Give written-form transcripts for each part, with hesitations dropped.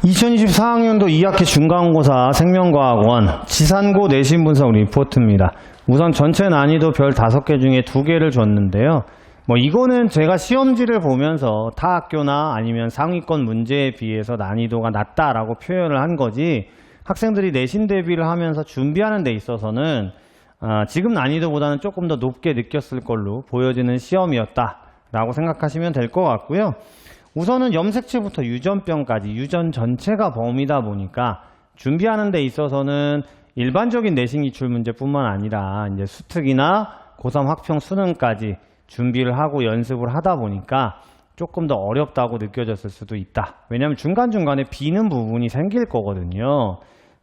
2024학년도 2학기 중간고사 생명과학원 지산고 내신 분석 리포트입니다. 우선 전체 난이도 별 5개 중에 2개를 줬는데요. 이거는 제가 시험지를 보면서 타 학교나 아니면 상위권 문제에 비해서 난이도가 낮다라고 표현을 한 거지, 학생들이 내신 대비를 하면서 준비하는 데 있어서는 지금 난이도보다는 조금 더 높게 느꼈을 걸로 보여지는 시험이었다라고 생각하시면 될 것 같고요. 우선은 염색체부터 유전병까지 유전 전체가 범위다 보니까 준비하는 데 있어서는 일반적인 내신 기출 문제뿐만 아니라 이제 수특이나 고3 학평 수능까지 준비를 하고 연습을 하다 보니까 조금 더 어렵다고 느껴졌을 수도 있다. 왜냐하면 중간중간에 비는 부분이 생길 거거든요.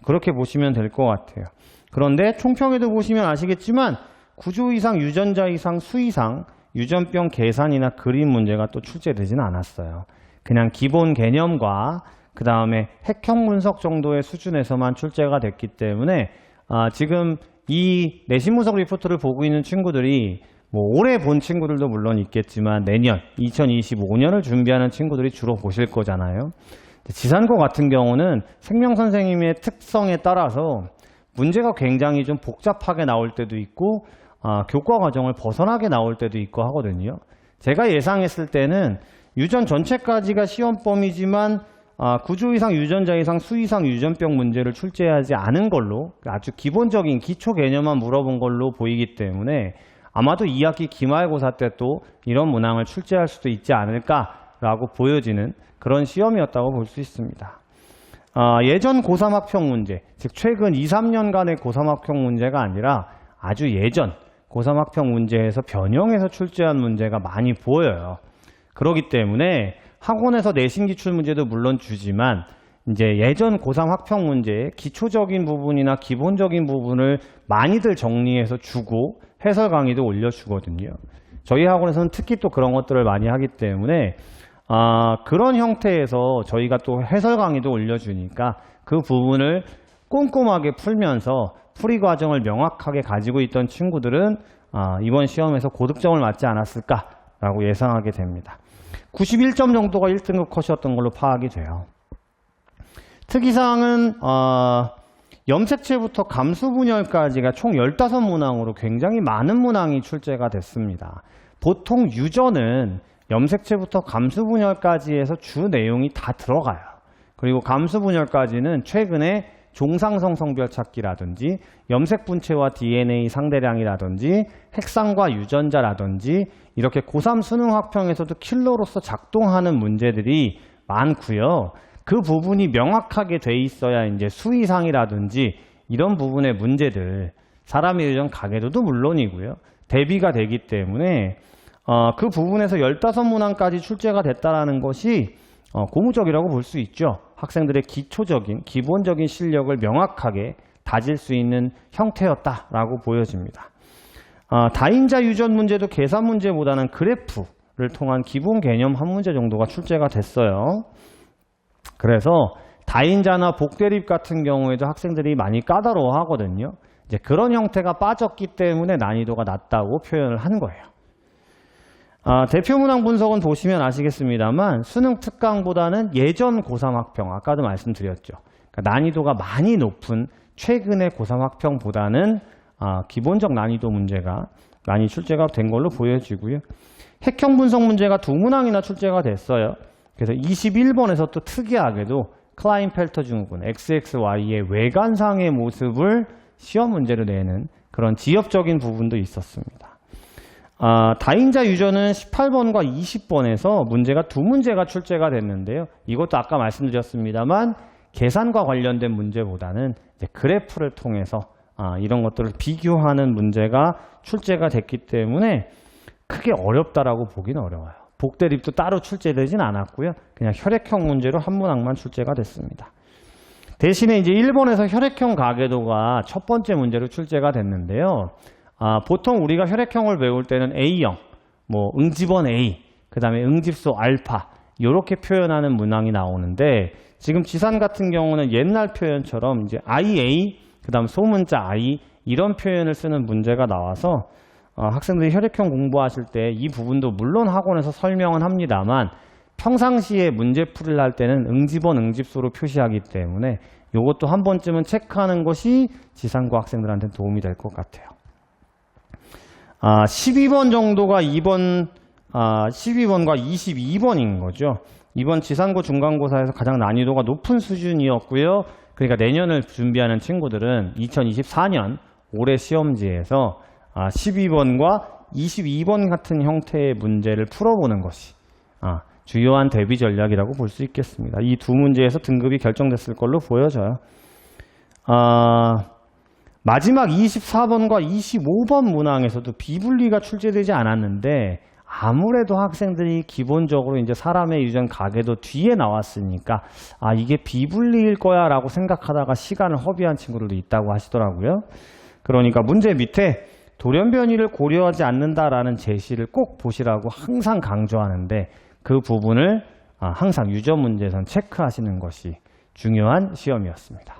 그렇게 보시면 될 것 같아요. 그런데 총평에도 보시면 아시겠지만 구조 이상, 유전자 이상, 수 이상 유전병 계산이나 그림 문제가 또 출제되지는 않았어요. 그냥 기본 개념과 그 다음에 핵형 분석 정도의 수준에서만 출제가 됐기 때문에 지금 이 내신 분석 리포트를 보고 있는 친구들이 올해 본 친구들도 물론 있겠지만 내년 2025년을 준비하는 친구들이 주로 보실 거잖아요. 지산고 같은 경우는 생명 선생님의 특성에 따라서 문제가 굉장히 좀 복잡하게 나올 때도 있고 교과 과정을 벗어나게 나올 때도 있고 하거든요. 제가 예상했을 때는 유전 전체까지가 시험 범위지만 구조 이상, 유전자 이상, 수 이상 유전병 문제를 출제하지 않은 걸로, 아주 기본적인 기초 개념만 물어본 걸로 보이기 때문에 아마도 2학기 기말고사 때 또 이런 문항을 출제할 수도 있지 않을까라고 보여지는 그런 시험이었다고 볼 수 있습니다. 예전 고3 학평 문제, 즉 최근 2, 3년간의 고3 학평 문제가 아니라 아주 예전 고3 학평 문제에서 변형해서 출제한 문제가 많이 보여요. 그렇기 때문에 학원에서 내신 기출 문제도 물론 주지만 이제 예전 고3 학평 문제의 기초적인 부분이나 기본적인 부분을 많이들 정리해서 주고 해설 강의도 올려주거든요. 저희 학원에서는 특히 또 그런 것들을 많이 하기 때문에 그런 형태에서 저희가 또 해설 강의도 올려주니까 그 부분을 꼼꼼하게 풀면서 풀이 과정을 명확하게 가지고 있던 친구들은 이번 시험에서 고득점을 맞지 않았을까라고 예상하게 됩니다. 91점 정도가 1등급 컷이었던 걸로 파악이 돼요. 특이사항은 염색체부터 감수분열까지가 총 15문항으로 굉장히 많은 문항이 출제가 됐습니다. 보통 유전은 염색체부터 감수분열까지 해서 주 내용이 다 들어가요. 그리고 감수분열까지는 최근에 종상성 성별 찾기라든지 염색분체와 DNA 상대량이라든지 핵상과 유전자라든지 이렇게 고3 수능 학평에서도 킬러로서 작동하는 문제들이 많고요. 그 부분이 명확하게 돼 있어야 이제 수 이상이라든지 이런 부분의 문제들, 사람의 유전 가계도도 물론이고요. 대비가 되기 때문에 그 부분에서 15문항까지 출제가 됐다는 것이 고무적이라고 볼 수 있죠. 학생들의 기초적인, 기본적인 실력을 명확하게 다질 수 있는 형태였다라고 보여집니다. 다인자 유전 문제도 계산 문제보다는 그래프를 통한 기본 개념 한 문제 정도가 출제가 됐어요. 그래서 다인자나 복대립 같은 경우에도 학생들이 많이 까다로워하거든요. 이제 그런 형태가 빠졌기 때문에 난이도가 낮다고 표현을 한 거예요. 대표 문항 분석은 보시면 아시겠습니다만 수능 특강보다는 예전 고3 학평, 아까도 말씀드렸죠. 그러니까 난이도가 많이 높은 최근의 고3 학평보다는 기본적 난이도 문제가 많이 출제가 된 걸로 보여지고요. 핵형 분석 문제가 2문항이나 출제가 됐어요. 그래서 21번에서 또 특이하게도 클라인펠터 증후군, XXY의 외관상의 모습을 시험 문제로 내는 그런 지엽적인 부분도 있었습니다. 다인자 유전은 18번과 20번에서 문제가 2문제가 출제가 됐는데요. 이것도 아까 말씀드렸습니다만 계산과 관련된 문제보다는 이제 그래프를 통해서 이런 것들을 비교하는 문제가 출제가 됐기 때문에 크게 어렵다라고 보기는 어려워요. 복대립도 따로 출제되진 않았고요. 그냥 혈액형 문제로 한 문항만 출제가 됐습니다. 대신에 이제 1번에서 혈액형 가계도가 첫 번째 문제로 출제가 됐는데요. 보통 우리가 혈액형을 배울 때는 A형, 응집원 A, 그 다음에 응집소 알파 이렇게 표현하는 문항이 나오는데 지금 지산 같은 경우는 옛날 표현처럼 이제 IA, 그 다음 소문자 I 이런 표현을 쓰는 문제가 나와서 학생들이 혈액형 공부하실 때 이 부분도 물론 학원에서 설명은 합니다만 평상시에 문제풀이를 할 때는 응집원, 응집소로 표시하기 때문에 이것도 한 번쯤은 체크하는 것이 지상고 학생들한테 도움이 될 것 같아요. 12번 정도가 12번과 22번인 거죠. 이번 지상고 중간고사에서 가장 난이도가 높은 수준이었고요. 그러니까 내년을 준비하는 친구들은 2024년 올해 시험지에서 12번과 22번 같은 형태의 문제를 풀어보는 것이 주요한 대비 전략이라고 볼 수 있겠습니다. 이 두 문제에서 등급이 결정됐을 걸로 보여져요. 마지막 24번과 25번 문항에서도 비분리가 출제되지 않았는데 아무래도 학생들이 기본적으로 이제 사람의 유전 가계도 뒤에 나왔으니까 이게 비분리일 거야 라고 생각하다가 시간을 허비한 친구들도 있다고 하시더라고요. 그러니까 문제 밑에 돌연변이를 고려하지 않는다라는 제시를 꼭 보시라고 항상 강조하는데 그 부분을 항상 유전 문제에선 체크하시는 것이 중요한 시험이었습니다.